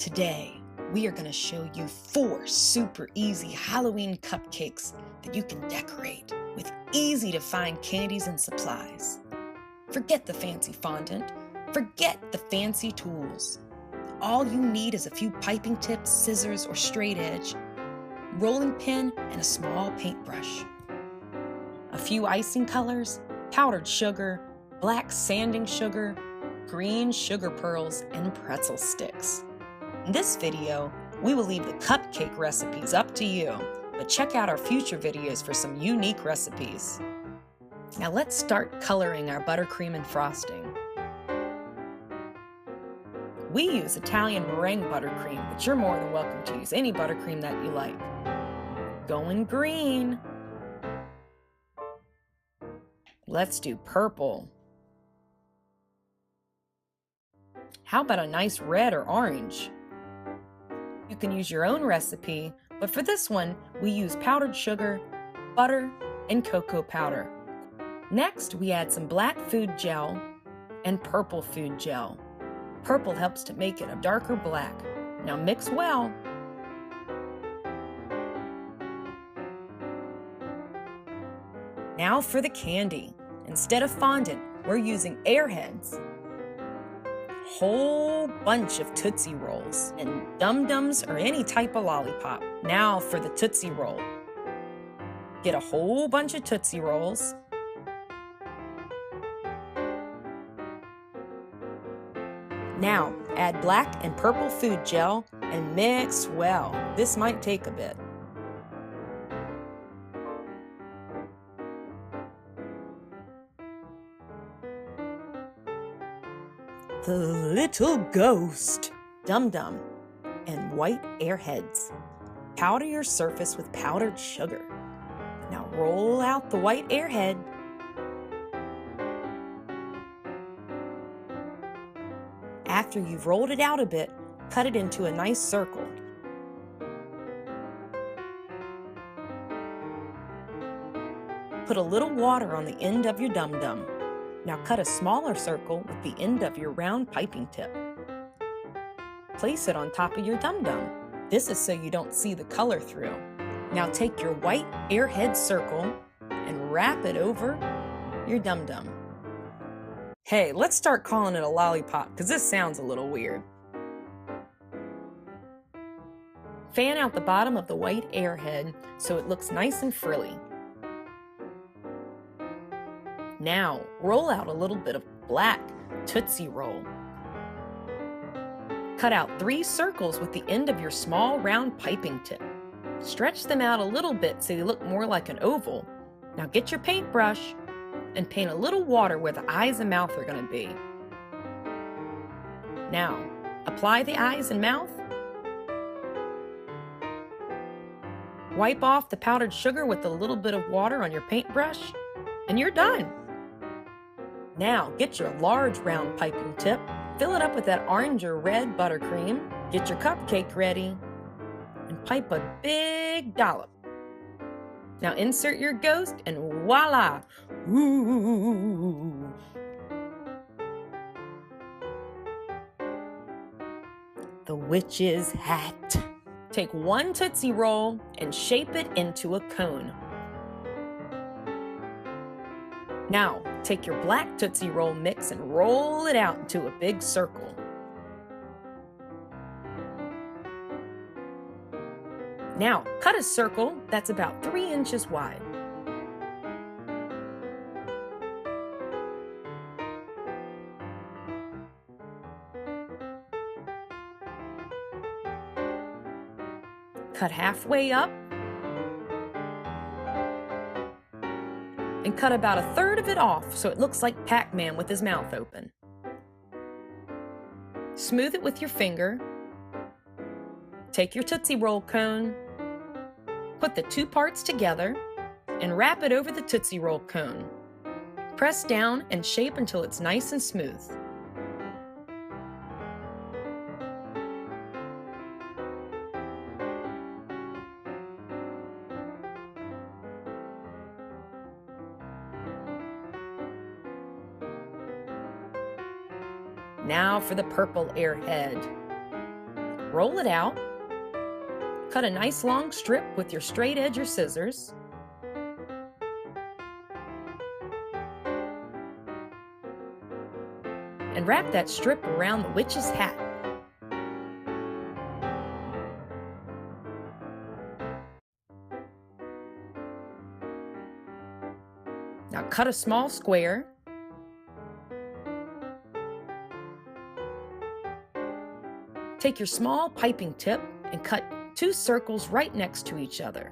Today, we are going to show you 4 super easy Halloween cupcakes that you can decorate with easy to find candies and supplies. Forget the fancy fondant, forget the fancy tools. All you need is a few piping tips, scissors or straight edge, rolling pin, and a small paintbrush. A few icing colors, powdered sugar, black sanding sugar, green sugar pearls, and pretzel sticks. In this video, we will leave the cupcake recipes up to you, but check out our future videos for some unique recipes. Now let's start coloring our buttercream and frosting. We use Italian meringue buttercream, but you're more than welcome to use any buttercream that you like. Going green. Let's do purple. How about a nice red or orange? You can use your own recipe, but for this one, we use powdered sugar, butter, and cocoa powder. Next, we add some black food gel and purple food gel. Purple helps to make it a darker black. Now mix well. Now for the candy. Instead of fondant, we're using Airheads. Whole bunch of Tootsie Rolls and Dum Dums or any type of lollipop. Now for the Tootsie Roll. Get a whole bunch of Tootsie Rolls. Now add black and purple food gel and mix well. This might take a bit. The little ghost, Dum Dum, and white Airheads. Powder your surface with powdered sugar. Now roll out the white Airhead. After you've rolled it out a bit, cut it into a nice circle. Put a little water on the end of your Dum Dum. Now cut a smaller circle with the end of your round piping tip. Place it on top of your Dum Dum. This is so you don't see the color through. Now take your white Airhead circle and wrap it over your Dum Dum. Hey, let's start calling it a lollipop because this sounds a little weird. Fan out the bottom of the white Airhead so it looks nice and frilly. Now, roll out a little bit of black Tootsie Roll. Cut out 3 circles with the end of your small round piping tip. Stretch them out a little bit so they look more like an oval. Now get your paintbrush and paint a little water where the eyes and mouth are going to be. Now, apply the eyes and mouth. Wipe off the powdered sugar with a little bit of water on your paintbrush, and you're done. Now, get your large round piping tip, fill it up with that orange or red buttercream, get your cupcake ready, and pipe a big dollop. Now insert your ghost and voila! Ooh. The witch's hat. Take 1 Tootsie Roll and shape it into a cone. Now, take your black Tootsie Roll mix and roll it out into a big circle. Now, cut a circle that's about 3 inches wide. Cut halfway up. And cut about 1/3 of it off so it looks like Pac-Man with his mouth open. Smooth it with your finger. Take your Tootsie Roll cone, put the 2 parts together, and wrap it over the Tootsie Roll cone. Press down and shape until it's nice and smooth. Now for the purple Airhead. Roll it out. Cut a nice long strip with your straight edge or scissors. And wrap that strip around the witch's hat. Now cut a small square. Take your small piping tip and cut 2 circles right next to each other.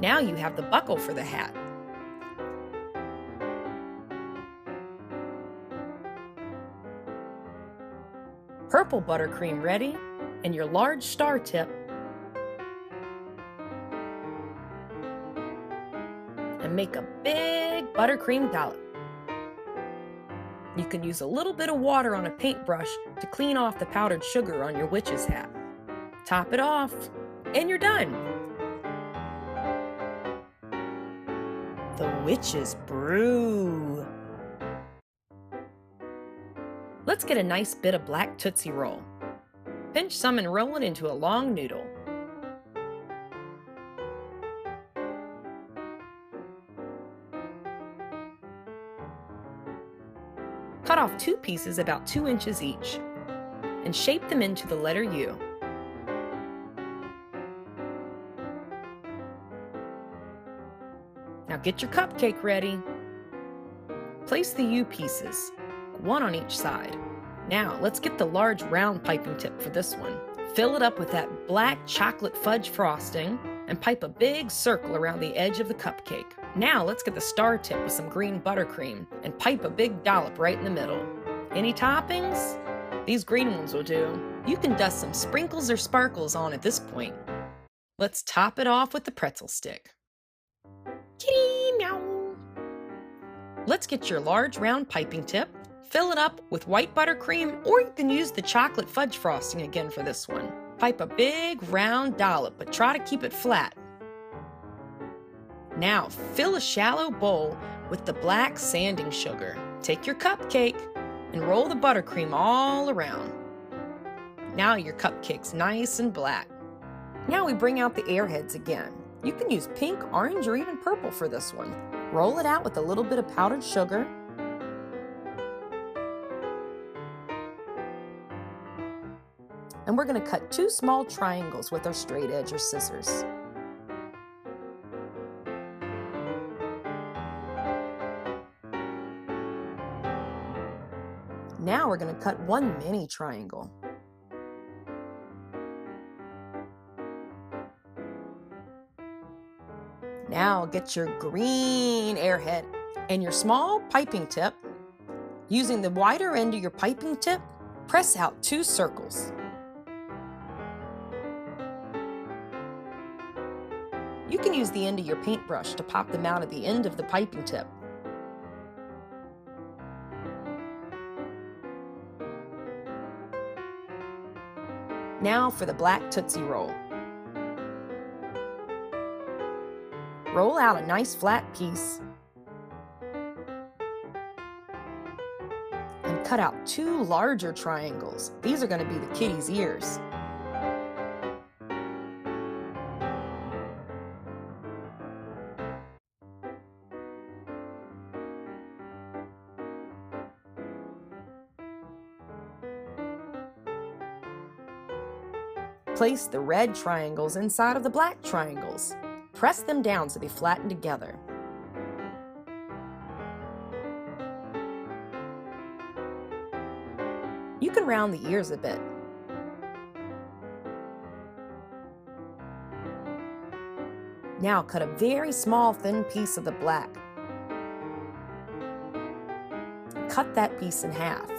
Now you have the buckle for the hat. Purple buttercream ready, and your large star tip. And make a big buttercream dollop. You can use a little bit of water on a paintbrush to clean off the powdered sugar on your witch's hat. Top it off, and you're done. The Witch's Brew. Let's get a nice bit of black Tootsie Roll. Pinch some and roll it into a long noodle. Cut off 2 pieces about 2 inches each and shape them into the letter U. Now get your cupcake ready. Place the U pieces, 1 on each side. Now let's get the large round piping tip for this one. Fill it up with that black chocolate fudge frosting and pipe a big circle around the edge of the cupcake. Now let's get the star tip with some green buttercream and pipe a big dollop right in the middle. Any toppings? These green ones will do. You can dust some sprinkles or sparkles on at this point. Let's top it off with the pretzel stick. Kitty meow! Let's get your large round piping tip, fill it up with white buttercream, or you can use the chocolate fudge frosting again for this one. Pipe a big round dollop, but try to keep it flat. Now fill a shallow bowl with the black sanding sugar. Take your cupcake and roll the buttercream all around. Now your cupcake's nice and black. Now we bring out the Airheads again. You can use pink, orange, or even purple for this one. Roll it out with a little bit of powdered sugar. And we're going to cut 2 small triangles with our straight edge or scissors. Now we're going to cut 1 mini triangle. Now get your green Airhead and your small piping tip. Using the wider end of your piping tip, press out 2 circles. You can use the end of your paintbrush to pop them out at the end of the piping tip. Now for the black Tootsie Roll. Roll out a nice flat piece and cut out 2 larger triangles. These are going to be the kitty's ears. Place the red triangles inside of the black triangles. Press them down so they flatten together. You can round the ears a bit. Now cut a very small thin piece of the black. Cut that piece in half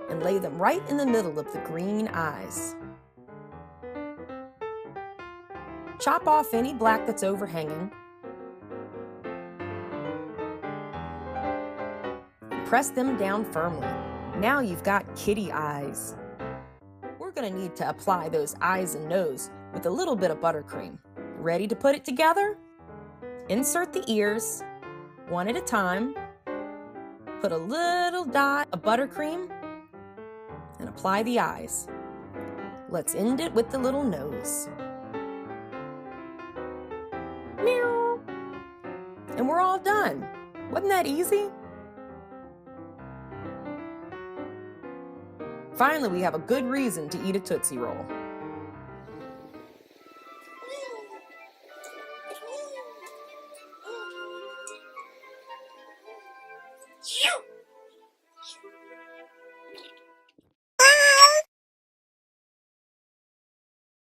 and lay them right in the middle of the green eyes. Chop off any black that's overhanging. Press them down firmly. Now you've got kitty eyes. We're going to need to apply those eyes and nose with a little bit of buttercream. Ready to put it together? Insert the ears, 1 at a time. Put a little dot of buttercream and apply the eyes. Let's end it with the little nose. Meow. And we're all done. Wasn't that easy? Finally, we have a good reason to eat a Tootsie Roll. Phew!